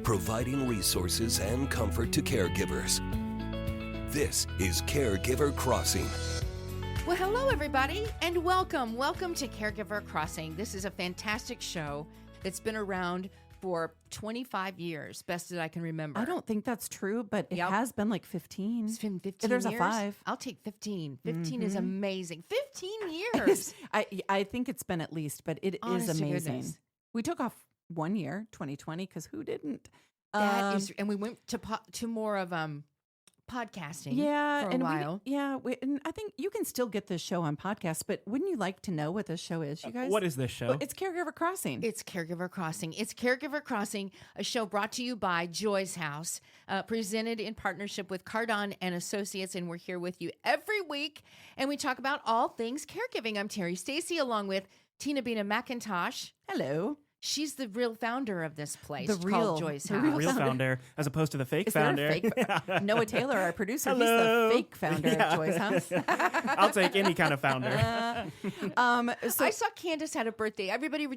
providing resources and comfort to caregivers. This is Caregiver Crossing. Well, hello, everybody, and welcome. Welcome to Caregiver Crossing. This is a fantastic show that's been around for 25 years, best that I can remember. I don't think that's true, but it has been like 15. It's been 15 There's years. a 5. I'll take 15. 15 is amazing. 15 years. I think it's been at least, but it Honest is to amazing. goodness. We took off 1 year, 2020, because who didn't? That is, and we went to more of podcasting for a while. And I think you can still get this show on podcast, but wouldn't you like to know what this show is, you guys? What is this show? Well, it's Caregiver Crossing. It's Caregiver Crossing. It's Caregiver Crossing, a show brought to you by Joy's House, presented in partnership with Cardon and Associates, and we're here with you every week, and we talk about all things caregiving. I'm Terry Stacy, along with Tina Bina McIntosh. Hello. She's the real founder of this place The real- called Joy's the House. Real founder, as opposed to the fake Is there founder. a fake? Noah Taylor, our producer, he's Hello. the fake founder of Joy's House. I'll take any kind of founder. I saw Candace had a birthday.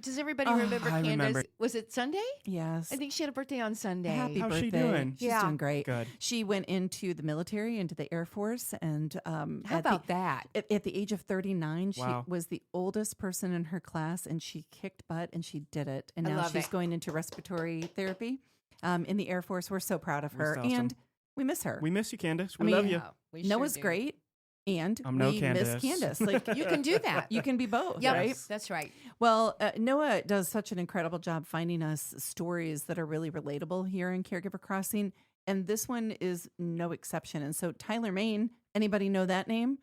Does everybody remember I Candace? remember. Was it Sunday? Yes. I think she had a birthday on Sunday. Happy How's birthday. she doing? She's Yeah. doing great. Good. She went into the military, into the Air Force, and How about that? At the age of 39, Wow. she was the oldest person in her class, and she kicked butt, and she did it. And I now love she's it. going into respiratory therapy in the Air Force. We're so proud of her, That's awesome. and we miss her. We miss you, Candace. I We mean, love you. Yeah, we sure Noah's do. great, and I'm no we Candace. miss Candace. Like You can do that. you can be both, Yep, right? that's right. Well, Noah does such an incredible job finding us stories that are really relatable here in Caregiver Crossing, and this one is no exception. And so, Tyler Main, anybody know that name?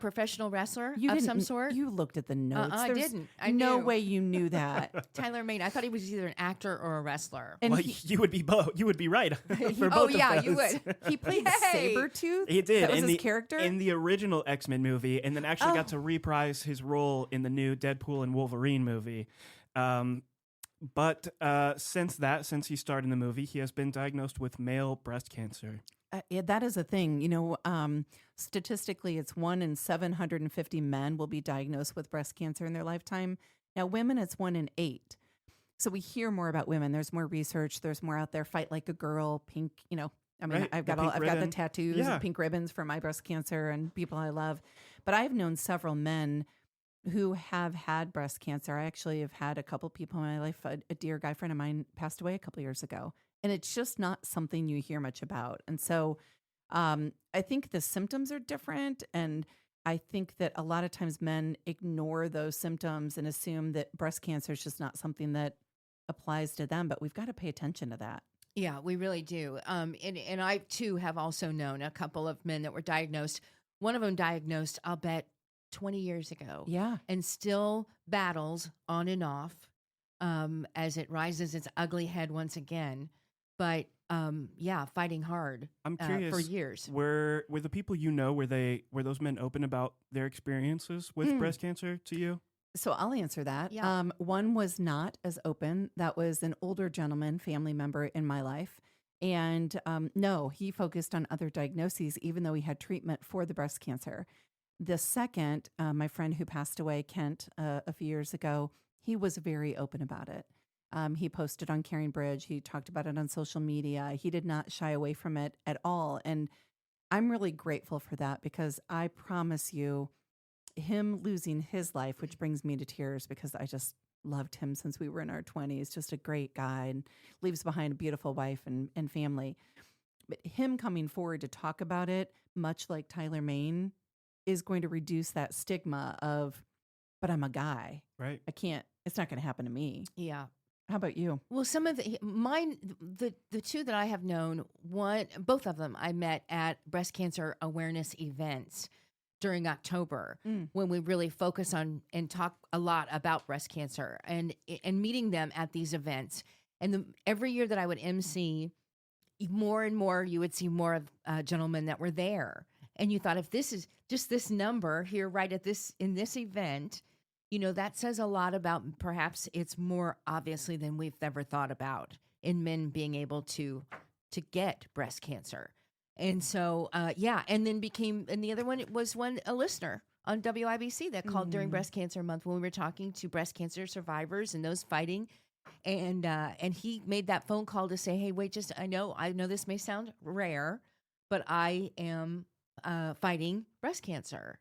Professional wrestler You of didn't- some sort. You looked at the notes. I There's didn't. I no knew. way you knew that. Tyler Main. I thought he was either an actor or a wrestler. And Well, he, you would be both. You would be right for both Oh of yeah, those. you would. he played Yay! Sabretooth. He did That was in his the character. in the original X-Men movie, and then actually Oh. got to reprise his role in the new Deadpool and Wolverine movie. But since he starred in the movie, he has been diagnosed with male breast cancer. Yeah, that is a thing. You know, statistically, it's 1 in 750 men will be diagnosed with breast cancer in their lifetime. Now, women, it's 1 in 8. So we hear more about women. There's more research. There's more out there. Fight like a girl. Pink. You know, I mean, Right, I've the got pink I've got the ribbon. tattoos, Yeah. and pink ribbons for my breast cancer and people I love. But I've known several men who have had breast cancer. I actually have had a couple people in my life. A dear guy friend of mine passed away a couple years ago. And it's just not something you hear much about. And so I think the symptoms are different. And I think that a lot of times men ignore those symptoms and assume that breast cancer is just not something that applies to them. But we've got to pay attention to that. Yeah, we really do. And I too have also known a couple of men that were diagnosed. One of them diagnosed, I'll bet, 20 years ago. Yeah. And still battles on and off as it rises its ugly head once again. But yeah, fighting hard I'm curious. for years. Were the people you know, were those men open about their experiences with breast cancer to you? So I'll answer that. Yeah. One was not as open. That was an older gentleman, family member in my life. And no, he focused on other diagnoses, even though he had treatment for the breast cancer. The second, my friend who passed away, Kent, a few years ago, he was very open about it. He posted on Caring Bridge. He talked about it on social media. He did not shy away from it at all. And I'm really grateful for that because I promise you, him losing his life, which brings me to tears because I just loved him since we were in our 20s, just a great guy and leaves behind a beautiful wife and family. But him coming forward to talk about it, much like Tyler Main, is going to reduce that stigma of, but I'm a guy. Right. I can't, it's not going to happen to me. Yeah. How about you? Well, some of the two that I have known, both of them I met at breast cancer awareness events during October when we really focus on and talk a lot about breast cancer and meeting them at these events. And every year that I would MC, more and more you would see more of gentlemen that were there. And you thought, if this is just this number here right at in this event, you know, that says a lot about perhaps it's more obviously than we've ever thought about in men being able to get breast cancer. And so, yeah, and then and the other one was a listener on WIBC that called during Breast Cancer Month when we were talking to breast cancer survivors and those fighting And he made that phone call to say, "Hey, wait, I know this may sound rare, but I am fighting breast cancer,"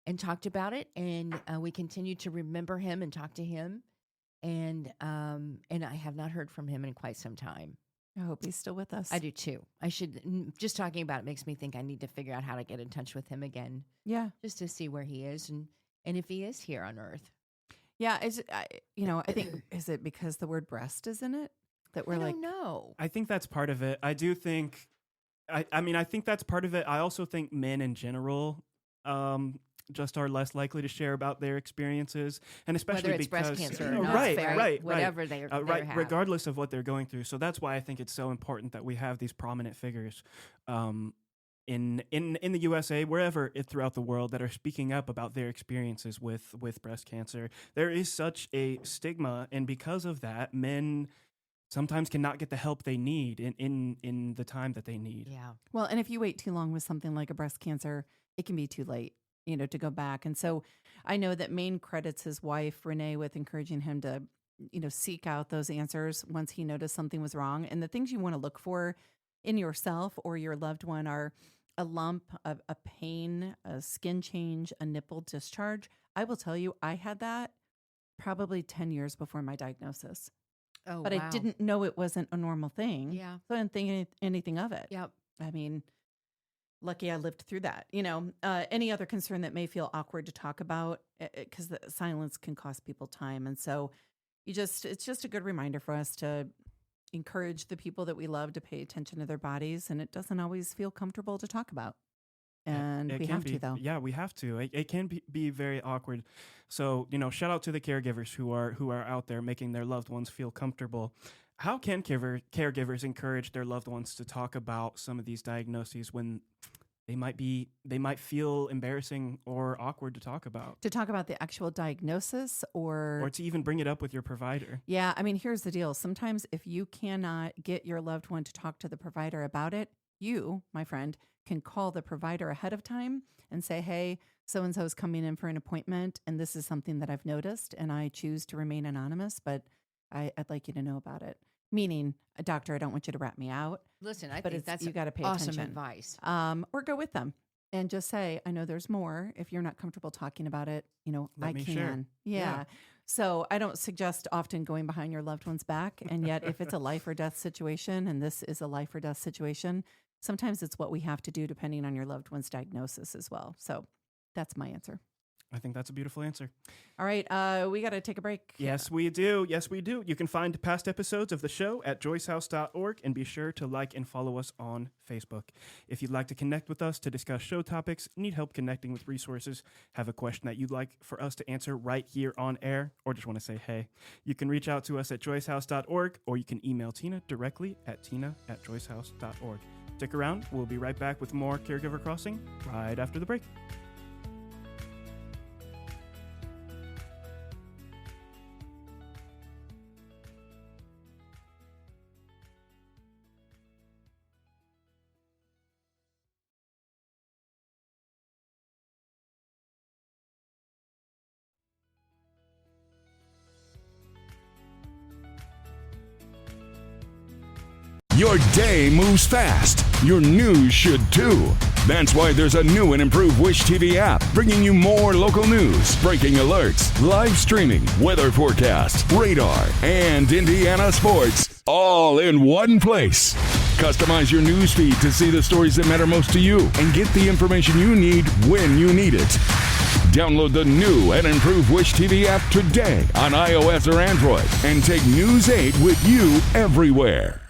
and talked about it. And we continued to remember him and talk to him. And I have not heard from him in quite some time. I hope he's still with us. I do too. I should. Just talking about it makes me think I need to figure out how to get in touch with him again. Yeah. Just to see where he is and if he is here on Earth. Yeah, I think, is it because the word breast is in it that we're I like, don't know. I think that's part of it. I do think, I think that's part of it. I also think men in general just are less likely to share about their experiences, and especially whether it's because breast cancer or not, right, whatever they right, have. regardless of what they're going through. So that's why I think it's so important that we have these prominent figures in the USA, wherever throughout the world, that are speaking up about their experiences with breast cancer. There is such a stigma, and because of that, men sometimes cannot get the help they need in the time that they need. Yeah. well, and if you wait too long with something like a breast cancer, it can be too late, to go back. And so I know that Maine credits his wife, Renee, with encouraging him to, seek out those answers once he noticed something was wrong. And the things you want to look for in yourself or your loved one are a lump, a pain, a skin change, a nipple discharge. I will tell you, I had that probably 10 years before my diagnosis. Oh, But wow. I didn't know it wasn't a normal thing. Yeah. So I didn't think anything of it. Yep. I mean, lucky I lived through that. Any other concern that may feel awkward to talk about, because the silence can cost people time. And so it's just a good reminder for us to encourage the people that we love to pay attention to their bodies. And it doesn't always feel comfortable to talk about. And we have to, though. Yeah, we have to. It can be very awkward. So, shout out to the caregivers who are out there making their loved ones feel comfortable. How can caregivers encourage their loved ones to talk about some of these diagnoses when they might feel embarrassing or awkward to talk about? To talk about the actual diagnosis Or to even bring it up with your provider. Yeah, I mean, here's the deal. Sometimes if you cannot get your loved one to talk to the provider about it, you, my friend, can call the provider ahead of time and say, "Hey, so-and-so is coming in for an appointment, and this is something that I've noticed, and I choose to remain anonymous, but I'd like you to know about it." Meaning, doctor, I don't want you to rat me out. Listen, I But think that's you got to pay awesome attention. advice. Or go with them and just say, "I know there's more. If you're not comfortable talking about it, Let I me can." share. Yeah. So I don't suggest often going behind your loved one's back. And yet, if it's a life or death situation, and this is a life or death situation, sometimes it's what we have to do depending on your loved one's diagnosis as well. So that's my answer. I think that's a beautiful answer. All right. We got to take a break. Yes, we do. Yes, we do. You can find past episodes of the show at joycehouse.org, and be sure to like and follow us on Facebook. If you'd like to connect with us to discuss show topics, need help connecting with resources, have a question that you'd like for us to answer right here on air, or just want to say hey, you can reach out to us at joycehouse.org, or you can email Tina directly at tina@joycehouse.org. Stick around. We'll be right back with more Caregiver Crossing right after the break. Your day moves fast. Your news should too. That's why there's a new and improved Wish TV app bringing you more local news, breaking alerts, live streaming, weather forecasts, radar, and Indiana sports all in one place. Customize your news feed to see the stories that matter most to you and get the information you need when you need it. Download the new and improved Wish TV app today on iOS or Android and take News 8 with you everywhere.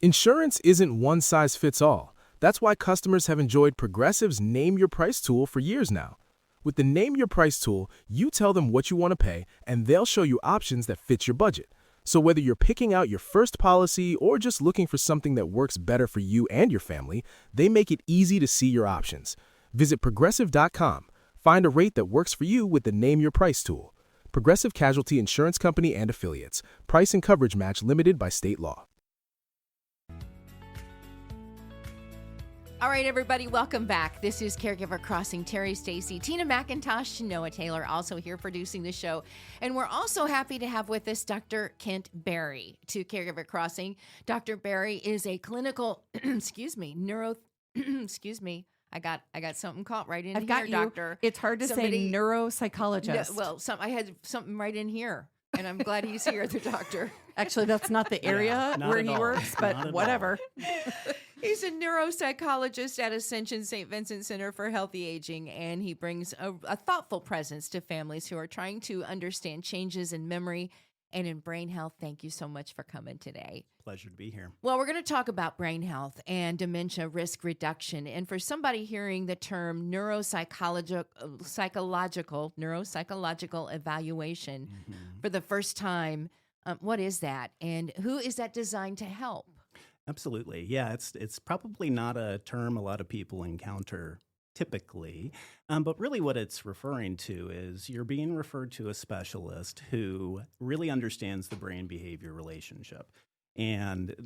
Insurance isn't one size fits all. That's why customers have enjoyed Progressive's Name Your Price tool for years now. With the Name Your Price tool, you tell them what you want to pay, and they'll show you options that fit your budget. So whether you're picking out your first policy or just looking for something that works better for you and your family, they make it easy to see your options. Visit Progressive.com. Find a rate that works for you with the Name Your Price tool. Progressive Casualty Insurance Company and Affiliates. Price and coverage match limited by state law. All right, everybody, welcome back. This is Caregiver Crossing. Terry Stacy, Tina McIntosh, Noah Taylor, also here producing the show. And we're also happy to have with us Dr. Kent Berry to Caregiver Crossing. Dr. Berry is a clinical, I got something caught right in I've here, got you. doctor. It's hard to say neuropsychologist. I had something right in here, and I'm glad he's here, the doctor. Actually, that's not the area not where at he all. works, Not but at whatever. He's a neuropsychologist at Ascension St. Vincent Center for Healthy Aging, and he brings a thoughtful presence to families who are trying to understand changes in memory and in brain health. Thank you so much for coming today. Pleasure to be here. Well, we're going to talk about brain health and dementia risk reduction. And for somebody hearing the term neuropsychological evaluation for the first time, what is that? And who is that designed to help? Absolutely. Yeah, it's probably not a term a lot of people encounter typically, but really what it's referring to is you're being referred to a specialist who really understands the brain behavior relationship. And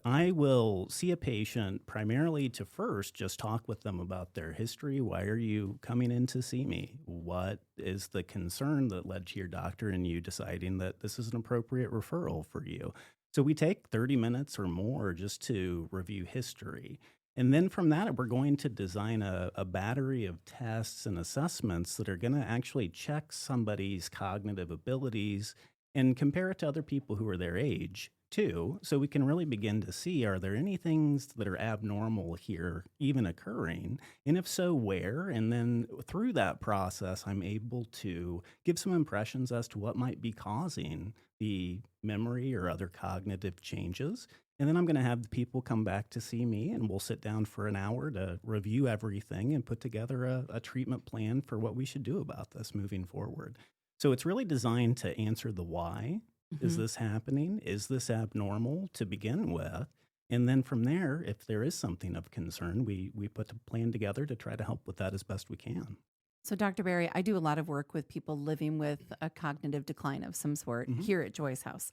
I will see a patient primarily to first just talk with them about their history. Why are you coming in to see me? What is the concern that led to your doctor and you deciding that this is an appropriate referral for you? So we take 30 minutes or more just to review history. And then from that, we're going to design a battery of tests and assessments that are going to actually check somebody's cognitive abilities and compare it to other people who are their age too. So we can really begin to see, are there any things that are abnormal here even occurring? And if so, where? And then through that process, I'm able to give some impressions as to what might be causing the memory or other cognitive changes. And then I'm going to have the people come back to see me, and we'll sit down for an hour to review everything and put together a treatment plan for what we should do about this moving forward. So it's really designed to answer the why. Is this happening? Is this abnormal to begin with? And then from there, if there is something of concern, we put a plan together to try to help with that as best we can. So, Dr. Berry, I do a lot of work with people living with a cognitive decline of some sort here at Joy's house.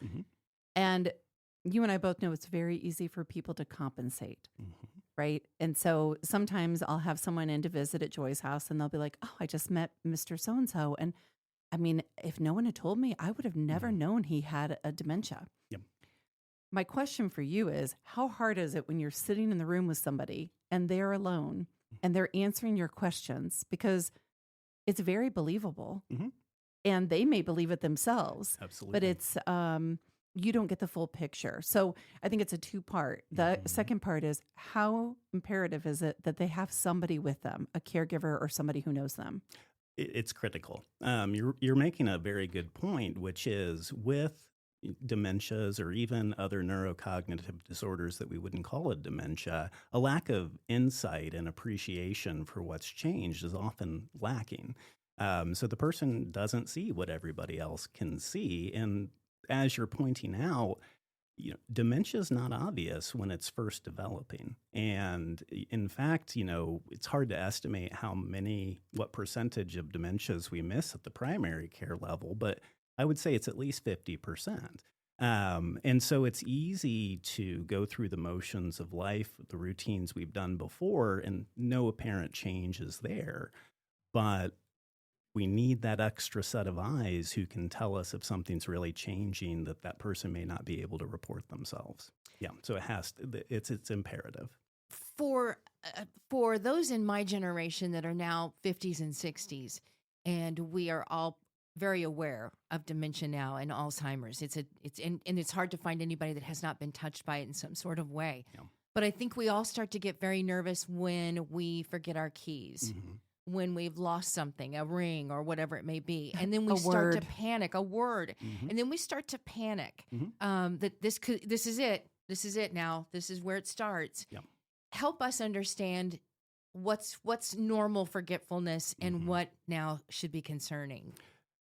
And you and I both know it's very easy for people to compensate, right? And so sometimes I'll have someone in to visit at Joy's house and they'll be like, oh, I just met Mr. So-and-so. And I mean, if no one had told me, I would have never known he had a dementia. Yep. My question for you is, how hard is it when you're sitting in the room with somebody and they're alone and they're answering your questions? Because it's very believable and they may believe it themselves. Absolutely. But it's, you don't get the full picture. So I think it's a two-part. The second part is, how imperative is it that they have somebody with them, a caregiver or somebody who knows them? It's critical. You're making a very good point, which is with dementias or even other neurocognitive disorders that we wouldn't call it dementia, a lack of insight and appreciation for what's changed is often lacking. So the person doesn't see what everybody else can see. And as you're pointing out, dementia is not obvious when it's first developing. And in fact, it's hard to estimate what percentage of dementias we miss at the primary care level, but I would say it's at least 50%. And so it's easy to go through the motions of life, the routines we've done before, and no apparent change is there. But we need that extra set of eyes who can tell us if something's really changing that person may not be able to report themselves. Yeah, so it's imperative. For those in my generation that are now 50s and 60s, and we are all very aware of dementia now and Alzheimer's. And it's hard to find anybody that has not been touched by it in some sort of way. Yeah. But I think we all start to get very nervous when we forget our keys. When we've lost something, a ring or whatever it may be. And then we start to panic, a word. And then we start to panic that this is it. This is it now. This is where it starts. Yep. Help us understand what's normal forgetfulness and what now should be concerning.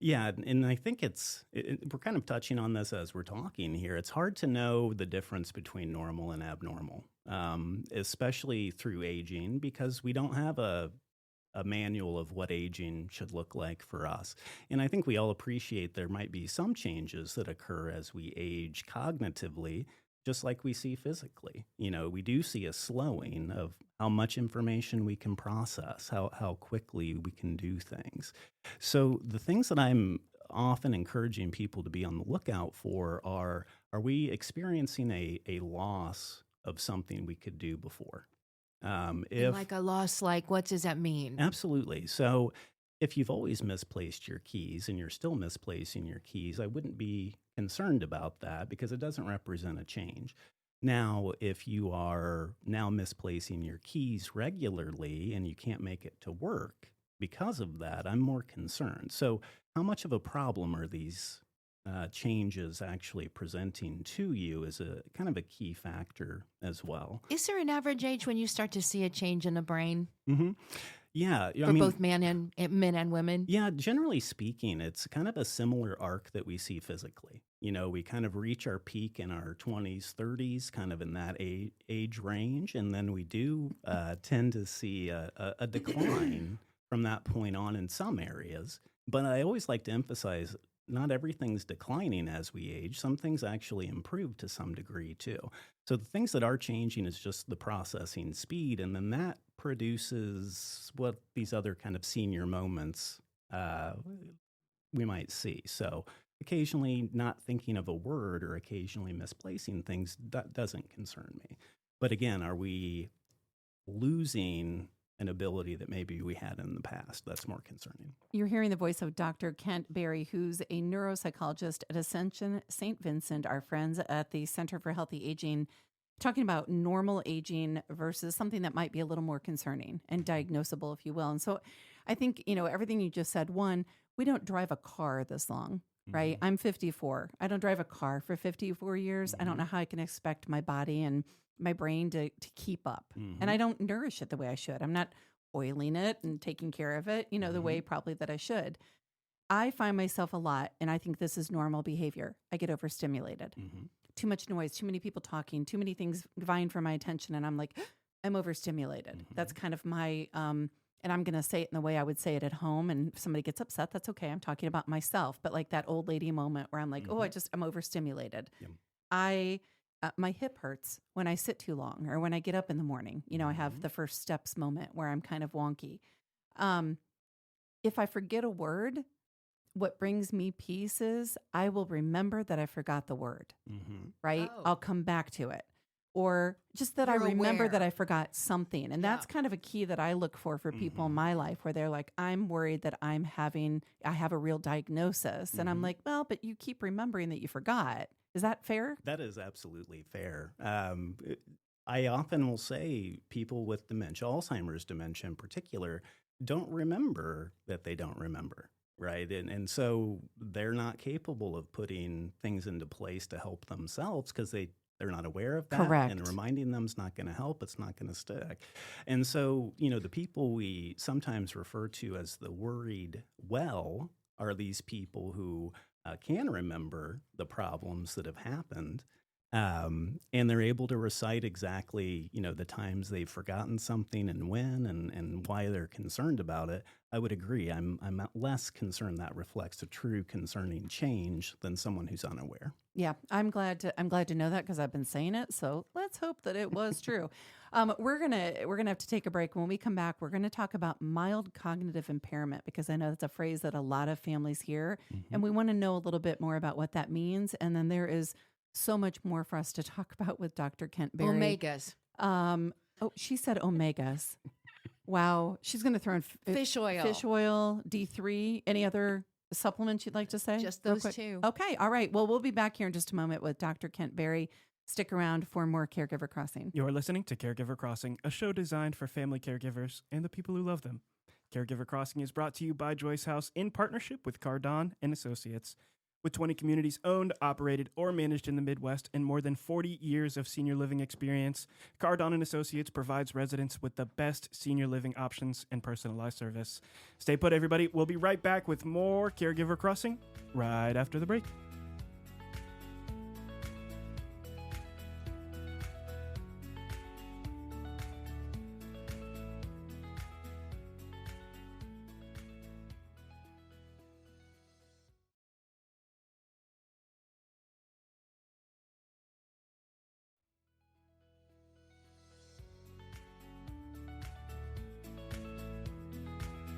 Yeah, and I think we're kind of touching on this as we're talking here. It's hard to know the difference between normal and abnormal, especially through aging, because we don't have a manual of what aging should look like for us. And I think we all appreciate there might be some changes that occur as we age cognitively, just like we see physically. We do see a slowing of how much information we can process, how quickly we can do things. So the things that I'm often encouraging people to be on the lookout for are we experiencing a loss of something we could do before? And like a loss, like what does that mean? Absolutely. So if you've always misplaced your keys and you're still misplacing your keys, I wouldn't be concerned about that because it doesn't represent a change. Now, if you are now misplacing your keys regularly and you can't make it to work because of that, I'm more concerned. So how much of a problem are these changes actually presenting to you is a kind of a key factor as well. Is there an average age when you start to see a change in the brain Mm-hmm. Yeah, for both men and women? Yeah, generally speaking, it's kind of a similar arc that we see physically. We kind of reach our peak in our 20s, 30s, kind of in that age range, and then we do tend to see a decline from that point on in some areas. But I always like to emphasize not everything's declining as we age. Some things actually improve to some degree too. So the things that are changing is just the processing speed, and then that produces what these other kind of senior moments we might see. So occasionally not thinking of a word or occasionally misplacing things, that doesn't concern me. But again, are we losing an ability that maybe we had in the past? That's more concerning. You're hearing the voice of Dr. Kent Berry, who's a neuropsychologist at Ascension St. Vincent, our friends at the Center for Healthy Aging, talking about normal aging versus something that might be a little more concerning and diagnosable, if you will. And so I think, everything you just said, one, we don't drive a car this long, right? I'm 54. I don't drive a car for 54 years. I don't know how I can expect my body and my brain to keep up. And I don't nourish it the way I should. I'm not oiling it and taking care of it, the way probably that I should. I find myself a lot, and I think this is normal behavior. I get overstimulated. Too much noise, too many people talking, too many things vying for my attention. And I'm like, I'm overstimulated. That's kind of my, and I'm going to say it in the way I would say it at home. And if somebody gets upset, that's okay. I'm talking about myself. But like that old lady moment where I'm like, I'm overstimulated. Yep. My hip hurts when I sit too long or when I get up in the morning. I have the first steps moment where I'm kind of wonky. If I forget a word, what brings me peace is I will remember that I forgot the word, right? Oh. I'll come back to it. Or just that I You're remember aware. that I forgot something. And that's Yeah. kind of a key that I look for people in my life where they're like, I'm worried that I have a real diagnosis. And I'm like, well, but you keep remembering that you forgot. Is that fair? That is absolutely fair. I often will say people with dementia, Alzheimer's dementia in particular, don't remember that they don't remember, right? And so they're not capable of putting things into place to help themselves because they're not aware of that. Correct. And reminding them is not going to help. It's not going to stick. And so, the people we sometimes refer to as the worried well are these people who can remember the problems that have happened. And they're able to recite exactly, the times they've forgotten something and when and why they're concerned about it. I would agree. I'm less concerned that reflects a true concerning change than someone who's unaware. Yeah, I'm glad to know that because I've been saying it. So let's hope that it was true. We're gonna have to take a break. When we come back, we're gonna talk about mild cognitive impairment because I know that's a phrase that a lot of families hear, and we want to know a little bit more about what that means. And then there is so much more for us to talk about with Dr. Kent Berry. Omegas. She said omegas. Wow, she's gonna throw in Fish oil. fish oil, D3. Any other supplements you'd like to say? Just real those quick? two. Okay, all right. Well, we'll be back here in just a moment with Dr. Kent Berry. Stick around for more Caregiver Crossing. You're listening to Caregiver Crossing, a show designed for family caregivers and the people who love them. Caregiver Crossing is brought to you by Joyce House in partnership with Cardon and Associates. With 20 communities owned, operated, or managed in the Midwest and more than 40 years of senior living experience, Cardon and Associates provides residents with the best senior living options and personalized service. Stay put, everybody. We'll be right back with more Caregiver Crossing right after the break.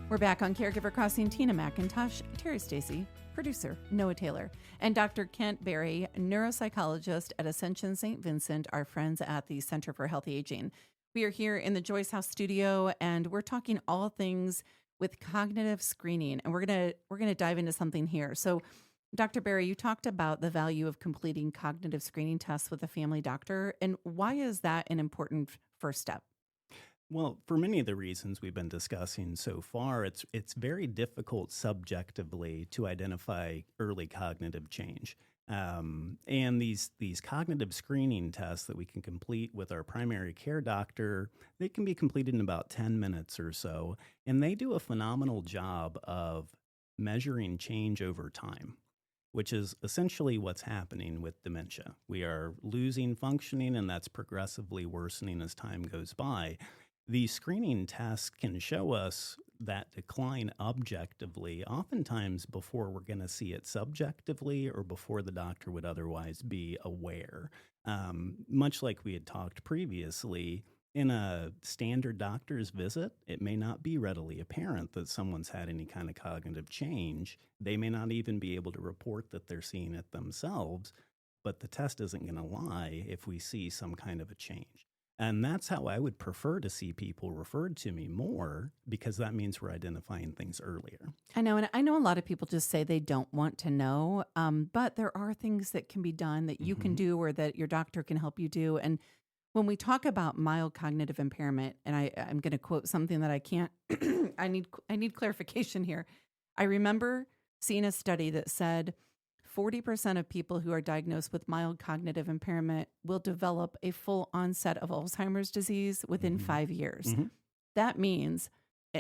We're back on Caregiver Crossing. Tina McIntosh, Terry Stacy, producer Noah Taylor, and Dr. Kent Berry, neuropsychologist at Ascension St. Vincent, our friends at the Center for Healthy Aging. We are here in the Joyce House studio, and we're talking all things with cognitive screening, and we're gonna dive into something here. So, Dr. Berry, you talked about the value of completing cognitive screening tests with a family doctor, and why is that an important first step? Well, for many of the reasons we've been discussing so far, it's very difficult subjectively to identify early cognitive change. And these cognitive screening tests that we can complete with our primary care doctor, they can be completed in about 10 minutes or so, and they do a phenomenal job of measuring change over time, which is essentially what's happening with dementia. We are losing functioning, and that's progressively worsening as time goes by. These screening tests can show us that decline objectively, oftentimes before we're going to see it subjectively or before the doctor would otherwise be aware. Much like we had talked previously, in a standard doctor's visit, it may not be readily apparent that someone's had any kind of cognitive change. They may not even be able to report that they're seeing it themselves, but the test isn't going to lie if we see some kind of a change. And that's how I would prefer to see people referred to me more, because that means we're identifying things earlier. I know, and I know a lot of people just say they don't want to know, but there are things that can be done that you can do or that your doctor can help you do. And when we talk about mild cognitive impairment, and I'm going to quote something that I can't, I need clarification here. I remember seeing a study that said 40% of people who are diagnosed with mild cognitive impairment will develop a full onset of Alzheimer's disease within 5 years. That means,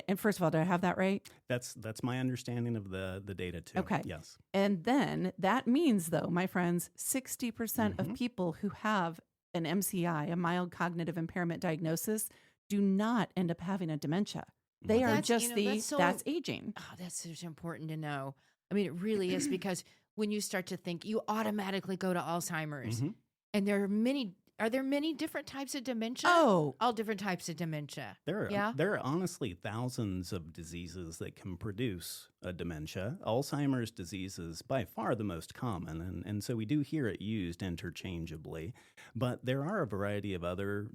and first of all, do I have that right? That's my understanding of the data too. Okay. Yes. And then that means, though, my friends, 60% of people who have an MCI, a mild cognitive impairment diagnosis, do not end up having a dementia. They are just that's aging. Oh, that's so important to know. I mean, it really is, because when you start to think, you automatically go to Alzheimer's. And are there many different types of dementia? Oh. All different types of dementia. There are honestly thousands of diseases that can produce a dementia. Alzheimer's disease is by far the most common, and so we do hear it used interchangeably. But there are a variety of other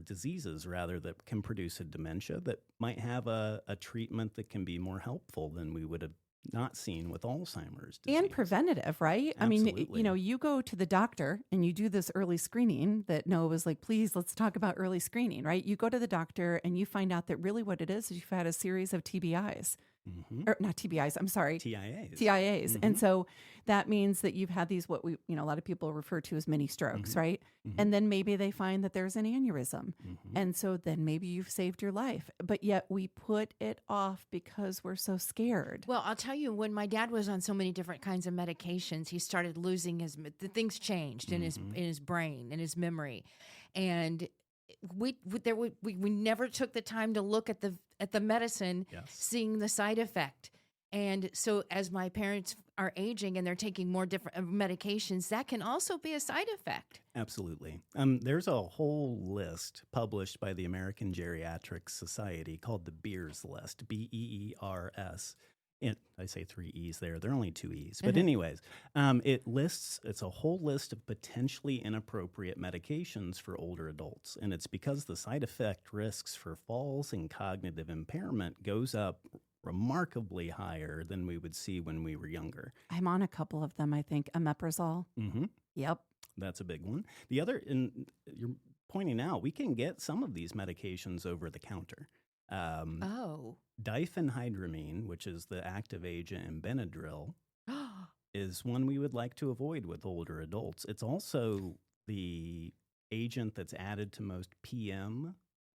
diseases rather that can produce a dementia that might have a treatment that can be more helpful than we would have not seen with Alzheimer's disease. And preventative, right? Absolutely. I mean, you go to the doctor and you do this early screening that Noah was like, please, let's talk about early screening, right? You go to the doctor and you find out that really what it is you've had a series of TBIs. Or not TBIs, I'm sorry. TIAs. And so that means that you've had these, what we, a lot of people refer to as mini strokes, right? And then maybe they find that there's an aneurysm. And so then maybe you've saved your life. But yet we put it off because we're so scared. Well, I'll tell you, when my dad was on so many different kinds of medications, he started losing the things changed in his brain, in his memory. And we never took the time to look at the medicine, seeing the side effect. And so as my parents are aging and they're taking more different medications, that can also be a side effect. Absolutely. There's a whole list published by the American Geriatric Society called the Beers List, BEERS. I say 3 E's there. There are only 2 E's. But anyways, it's a whole list of potentially inappropriate medications for older adults. And it's because the side effect risks for falls and cognitive impairment goes up remarkably higher than we would see when we were younger. I'm on a couple of them, I think. Omeprazole. Yep. That's a big one. The other, and you're pointing out, we can get some of these medications over the counter. Diphenhydramine, which is the active agent in Benadryl, is one we would like to avoid with older adults. It's also the agent that's added to most PM,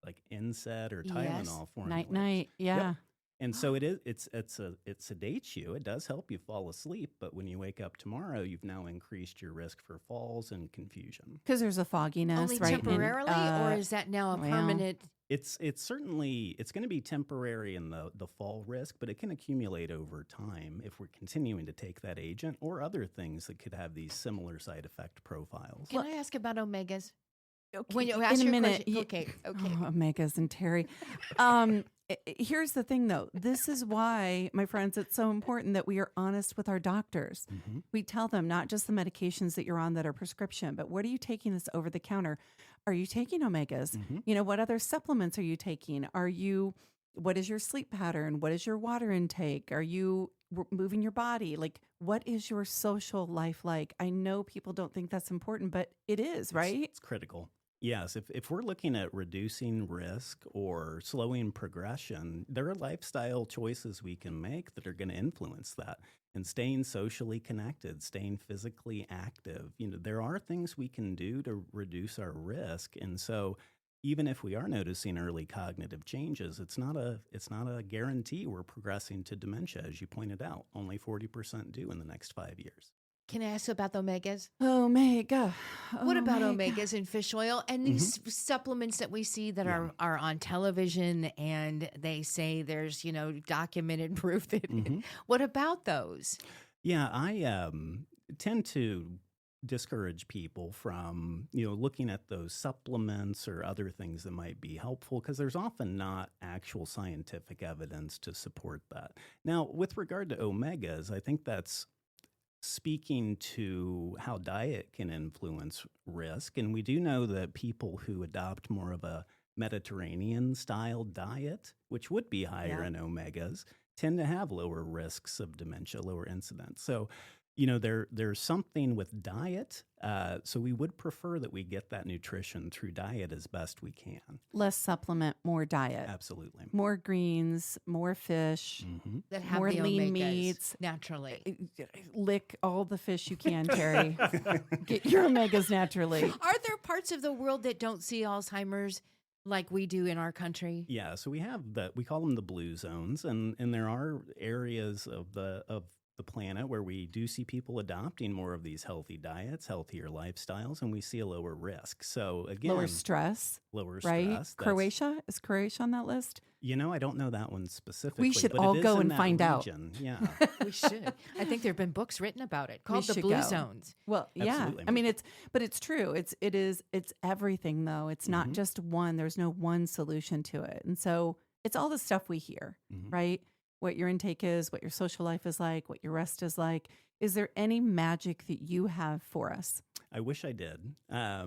like NSAID or Tylenol formulas. Night, yeah. Yep. And so it sedates you. It does help you fall asleep, but when you wake up tomorrow, you've now increased your risk for falls and confusion. Because there's a fogginess, only right? temporarily, or is that now a permanent? It's certainly, it's going to be temporary in the fall risk, but it can accumulate over time if we're continuing to take that agent or other things that could have these similar side effect profiles. Can I ask about omegas? Okay, When you ask in a your minute. question, okay. Oh, omegas and Terry. Here's the thing, though. This is why, my friends, it's so important that we are honest with our doctors. We tell them not just the medications that you're on that are prescription, but what are you taking that's over the counter? Are you taking omegas? What other supplements are you taking? What is your sleep pattern? What is your water intake? Are you moving your body? Like, what is your social life like? I know people don't think that's important, but it is, right? It's critical. Yes, if we're looking at reducing risk or slowing progression, there are lifestyle choices we can make that are going to influence that. And staying socially connected, staying physically active, there are things we can do to reduce our risk. And so even if we are noticing early cognitive changes, it's not a guarantee we're progressing to dementia, as you pointed out. Only 40% do in the next 5 years. Can I ask about the omegas? Omega. What about omegas in fish oil and these supplements that we see that are on television, and they say there's, documented proof that what about those? Yeah, I tend to discourage people from, looking at those supplements or other things that might be helpful, because there's often not actual scientific evidence to support that. Now, with regard to omegas, I think that's speaking to how diet can influence risk. And we do know that people who adopt more of a Mediterranean style diet, which would be higher in omegas, tend to have lower risks of dementia, lower incidence. So, there's something with diet. So we would prefer that we get that nutrition through diet as best we can. Less supplement, more diet. Absolutely. More greens, more fish, That have more the lean omegas meats. naturally. Lick all the fish you can, Terry. Get your omegas naturally. Are there parts of the world that don't see Alzheimer's like we do in our country? Yeah, so we call them the blue zones, and there are areas of the planet where we do see people adopting more of these healthy diets, healthier lifestyles, and we see a lower risk. So again, Lower stress, right? Stress. Croatia? Is Croatia on that list? I don't know that one specifically. We should but all it is go in and that find out. region. Yeah. We should. I think there have been books written about it called The should Blue go. Zones. Well, yeah. Absolutely. I mean, it's true. It's everything though. It's not just one. There's no one solution to it. And so it's all the stuff we hear, right? What your intake is, what your social life is like, what your rest is like. Is there any magic that you have for us? I wish I did. I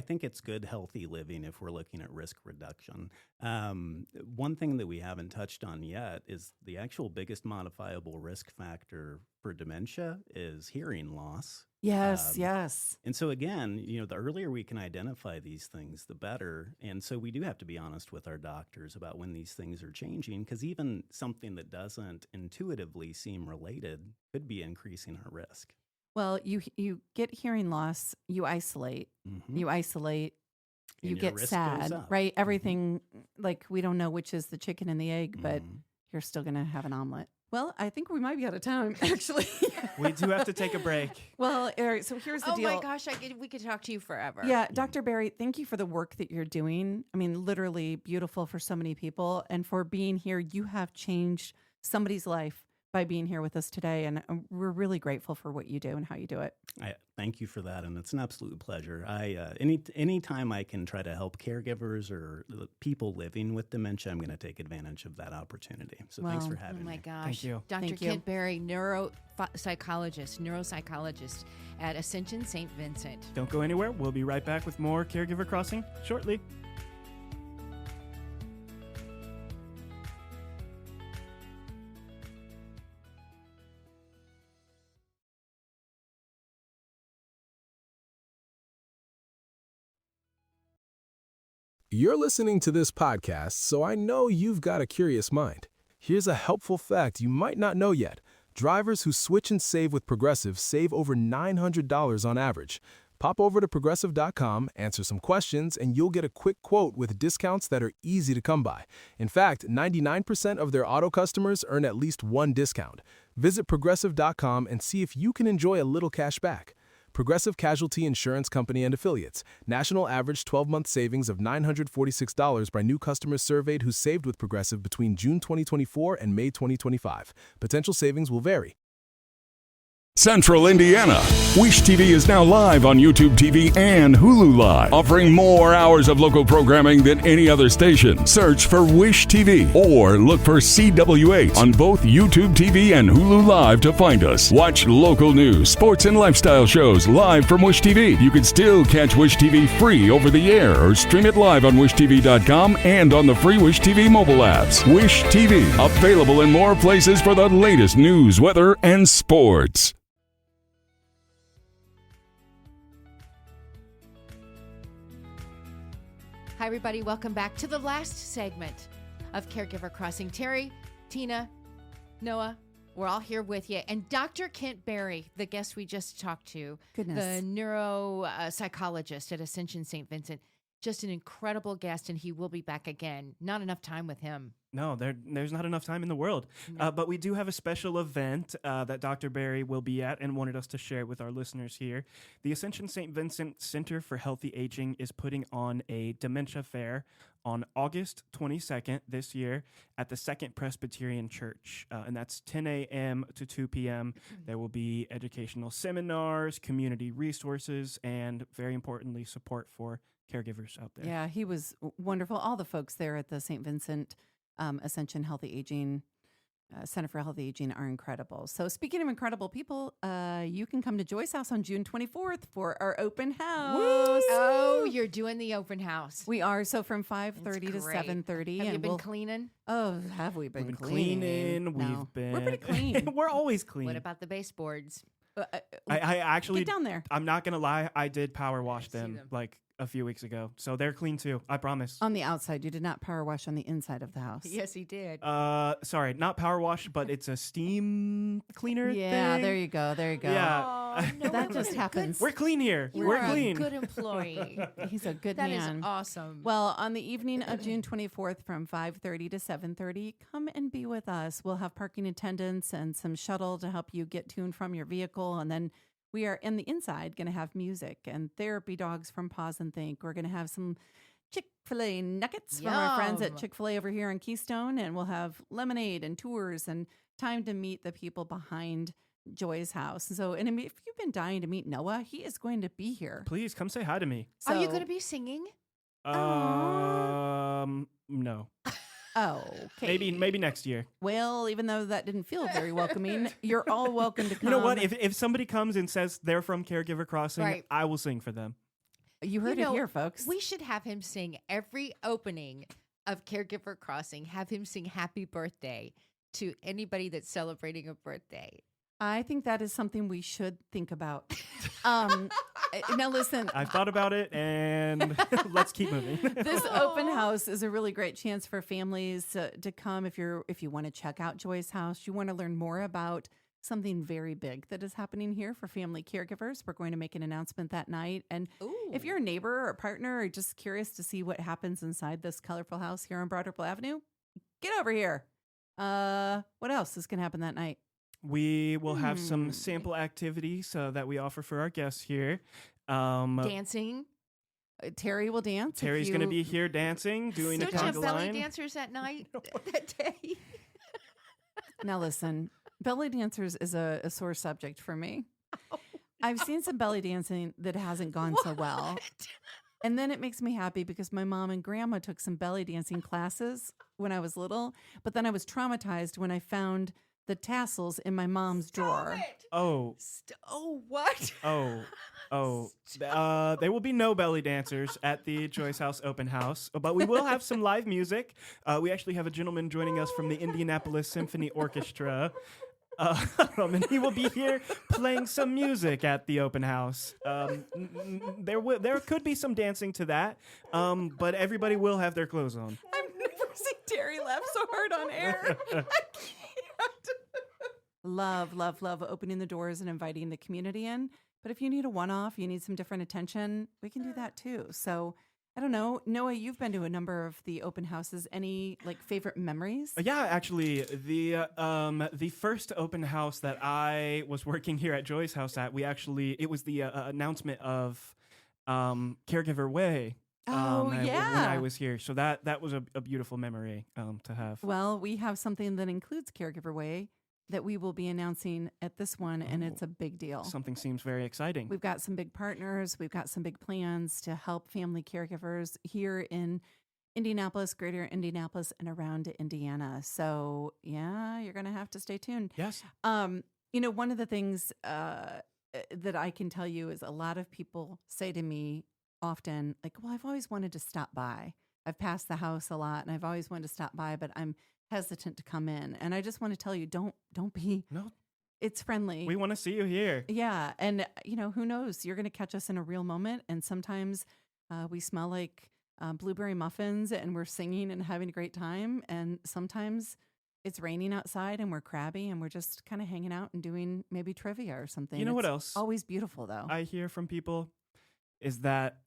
think it's good, healthy living if we're looking at risk reduction. One thing that we haven't touched on yet is the actual biggest modifiable risk factor for dementia is hearing loss. Yes, yes. And so again, the earlier we can identify these things, the better. And so we do have to be honest with our doctors about when these things are changing, because even something that doesn't intuitively seem related could be increasing our risk. Well, you get hearing loss, you isolate. You isolate, And you your get risk goes sad, up. right? Everything, like we don't know which is the chicken and the egg, but you're still going to have an omelet. Well, I think we might be out of time, actually. We do have to take a break. Well, Eric, so here's the Oh deal. my gosh, we could talk to you forever. Yeah, Dr. Barry, thank you for the work that you're doing. I mean, literally beautiful for so many people. And for being here, you have changed somebody's life by being here with us today. And we're really grateful for what you do and how you do it. I thank you for that, and it's an absolute pleasure. Anytime I can try to help caregivers or people living with dementia, I'm going to take advantage of that opportunity. So thanks for Oh having my me. gosh. Thank you. Dr. Thank you. Kent Berry, neuropsychologist at Ascension St. Vincent. Don't go anywhere. We'll be right back with more Caregiver Crossing shortly. You're listening to this podcast, so I know you've got a curious mind. Here's a helpful fact you might not know yet. Drivers who switch and save with Progressive save over $900 on average. Pop over to Progressive.com, answer some questions, and you'll get a quick quote with discounts that are easy to come by. In fact, 99% of their auto customers earn at least one discount. Visit Progressive.com and see if you can enjoy a little cash back. Progressive Casualty Insurance Company and Affiliates. National average 12-month savings of $946 by new customers surveyed who saved with Progressive between June 2024 and May 2025. Potential savings will vary. Central Indiana. Wish TV is now live on YouTube TV and Hulu Live, offering more hours of local programming than any other station. Search for Wish TV or look for CW8 on both YouTube TV and Hulu Live to find us. Watch local news, sports, and lifestyle shows live from Wish TV. You can still catch Wish TV free over the air or stream it live on wishtv.com and on the free Wish TV mobile apps. Wish TV, available in more places for the latest news, weather, and sports. Hi, everybody. Welcome back to the last segment of Caregiver Crossing. Terry, Tina, Noah, we're all here with you. And Dr. Kent Berry, the guest we just talked to, the neuropsychologist at Ascension St. Vincent, just an incredible guest, and he will be back again. Not enough time with him. No, there's not enough time in the world. No. But we do have a special event that Dr. Berry will be at and wanted us to share with our listeners here. The Ascension St. Vincent Center for Healthy Aging is putting on a dementia fair on August 22nd this year at the Second Presbyterian Church. And that's 10 a.m. to 2 p.m. There will be educational seminars, community resources, and very importantly, support for caregivers out there. Yeah, he was wonderful. All the folks there at the St. Vincent Ascension Healthy Aging Center for Healthy Aging are incredible. So speaking of incredible people, you can come to Joy's house on June 24th for our open house. Woo! Oh, you're doing the open house. We are. So from 5:30 to 7:30. Have you been cleaning? Oh, have we been We've been cleaning? cleaning. No. We've been. We're pretty clean. We're always clean. What about the baseboards? I actually, get down there. I'm not going to lie. I did power wash see them them. like a few weeks ago. So they're clean too. I promise. On the outside, you did not power wash on the inside of the house. Yes, he did. Sorry, not power wash, but it's a steam cleaner Yeah, thing. there you go. There you go. Yeah. Oh, no, That what just a happens. good- We're clean here. You We're are clean. a good employee. He's a good That is man. awesome. Well, on the evening of June 24th from 5:30 to 7:30, come and be with us. We'll have parking attendants and some shuttle to help you get to and from your vehicle. And then we are in the inside going to have music and therapy dogs from Pause and Think. We're going to have some Chick-fil-A nuggets from our friends at Yum. Chick-fil-A over here in Keystone. And we'll have lemonade and tours and time to meet the people behind Joy's house. So, and if you've been dying to meet Noah, he is going to be here. Please come say hi to me. Are you So- going to be singing? No. Oh, okay. Maybe next year. Well, even though that didn't feel very welcoming, you're all welcome to come. You know what? If somebody comes and says they're from Caregiver Crossing, Right. I will sing for them. You heard You know, it here, folks. We should have him sing every opening of Caregiver Crossing. Have him sing happy birthday to anybody that's celebrating a birthday. I think that is something we should think about. Now, listen, I've thought about it, and let's keep moving. this open house is a really great chance for families to come if you want to check out Joy's house. You want to learn more about something very big that is happening here for family caregivers. We're going to make an announcement that night. And if you're a neighbor or a partner or just curious to see what happens inside this colorful house here on Broad Ripple Avenue, get over here. What else is going to happen that night? We will have some sample activities that we offer for our guests here. Dancing. Terry will dance. if Terry's going to you- be here dancing, doing Don't a you have conga belly line. dancers that night, that day? Now listen, belly dancers is a sore subject for me. I've seen some belly dancing that hasn't gone so well. And then it makes me happy because my mom and grandma took some belly dancing classes when I was little, but then I was traumatized when I found the tassels in my mom's drawer. Oh, What? there will be no belly dancers at the Joyce House Open House, but we will have some live music. We actually have a gentleman joining us from the Indianapolis Symphony Orchestra. And he will be here playing some music at the open house. There could be some dancing to that, but everybody will have their clothes on. I've never seen Terry laugh so hard on air. I can't. Love opening the doors and inviting the community in. But if you need a one-off, you need some different attention, we can do that too. So I don't know. Noah, you've been to a number of the open houses. Any favorite memories? Yeah, actually, the first open house that I was working here at Joy's house at, it was the announcement of Caregiver Way. When I was here, so that was a beautiful memory to have. Well, we have something that includes Caregiver Way that we will be announcing at this one, and it's a big deal. Something seems very exciting. We've got some big partners. We've got some big plans to help family caregivers here in Indianapolis, greater Indianapolis, and around Indiana. So, yeah, you're going to have to stay tuned. Yes. One of the things that I can tell you is a lot of people say to me often, like, well, I've always wanted to stop by. I've passed the house a lot, and I've always wanted to stop by, but I'm hesitant to come in. And I just want to tell you, don't be. No. It's friendly. We want to see you here. Yeah. And, who knows? You're going to catch us in a real moment. And sometimes we smell like blueberry muffins and we're singing and having a great time. And sometimes it's raining outside and we're crabby and we're just kind of hanging out and doing maybe trivia or something. You know what else? Always beautiful, though. I hear from people is that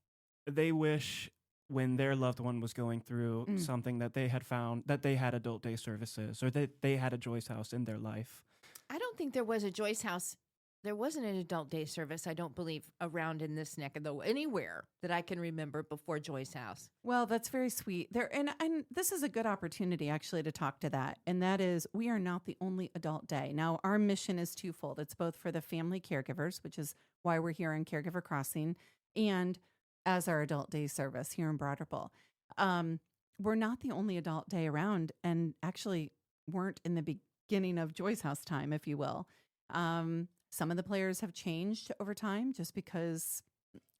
they wish when their loved one was going through something that they had found, that they had adult day services or that they had a Joyce House in their life. I don't think there was a Joyce House. There wasn't an adult day service, I don't believe, around in this neck of the anywhere that I can remember before Joyce House. Well, that's very sweet. And this is a good opportunity actually to talk to that. And that is, we are not the only adult day. Now, our mission is twofold. It's both for the family caregivers, which is why we're here on Caregiver Crossing, and as our adult day service here in Broad Ripple. We're not the only adult day around, and actually weren't in the beginning of Joyce House time, if you will. Some of the players have changed over time just because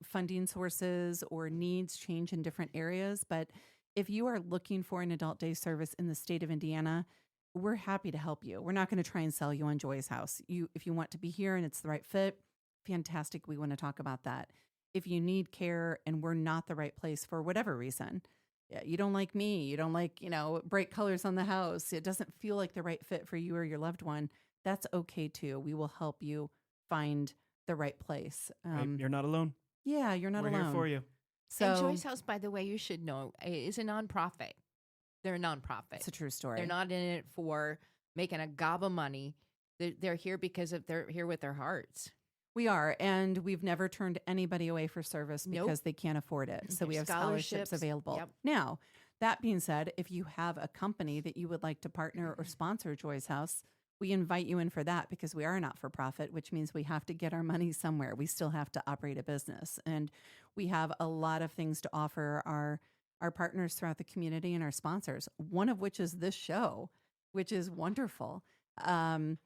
funding sources or needs change in different areas. But if you are looking for an adult day service in the state of Indiana, we're happy to help you. We're not going to try and sell you on Joyce House. If you want to be here and it's the right fit, fantastic. We want to talk about that. If you need care and we're not the right place for whatever reason, you don't like me, you don't like, bright colors on the house, it doesn't feel like the right fit for you or your loved one, that's okay too. We will help you find the right place. Right. You're not alone. Yeah, you're not alone. We're here for you. So, and Joyce House, by the way, you should know, is a nonprofit. They're a nonprofit. It's a true story. They're not in it for making a gob of money. They're here because they're here with their hearts. We are, and we've never turned anybody away for service because they can't afford it. So we have scholarships available. Yep. Now, that being said, if you have a company that you would like to partner or sponsor Joyce House, we invite you in for that because we are a not-for-profit, which means we have to get our money somewhere. We still have to operate a business. And we have a lot of things to offer our partners throughout the community and our sponsors, one of which is this show, which is wonderful. And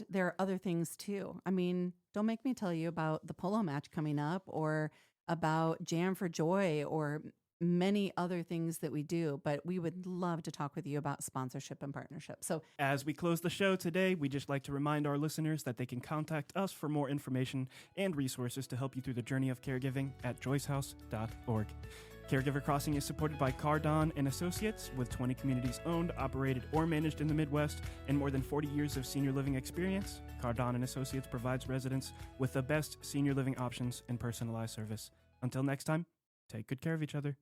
there are other things too. I mean, don't make me tell you about the polo match coming up or about Jam for Joy or many other things that we do, but we would love to talk with you about sponsorship and partnership. So as we close the show today, we just like to remind our listeners that they can contact us for more information and resources to help you through the journey of caregiving at joycehouse.org. Caregiver Crossing is supported by Cardon and Associates, with 20 communities owned, operated, or managed in the Midwest, and more than 40 years of senior living experience. Cardon and Associates provides residents with the best senior living options and personalized service. Until next time, take good care of each other.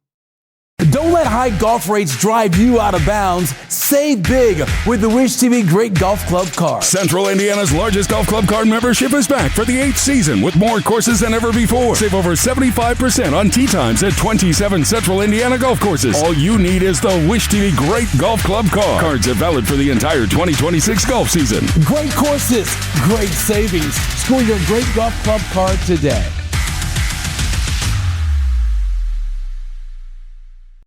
Don't let high golf rates drive you out of bounds. Save big with the Wish TV Great Golf Club card. Central Indiana's largest golf club card membership is back for the 8th season with more courses than ever before. Save over 75% on tee times at 27 Central Indiana golf courses. All you need is the Wish TV Great Golf Club card. Cards are valid for the entire 2026 golf season. Great courses, great savings. Score your Great Golf Club card today.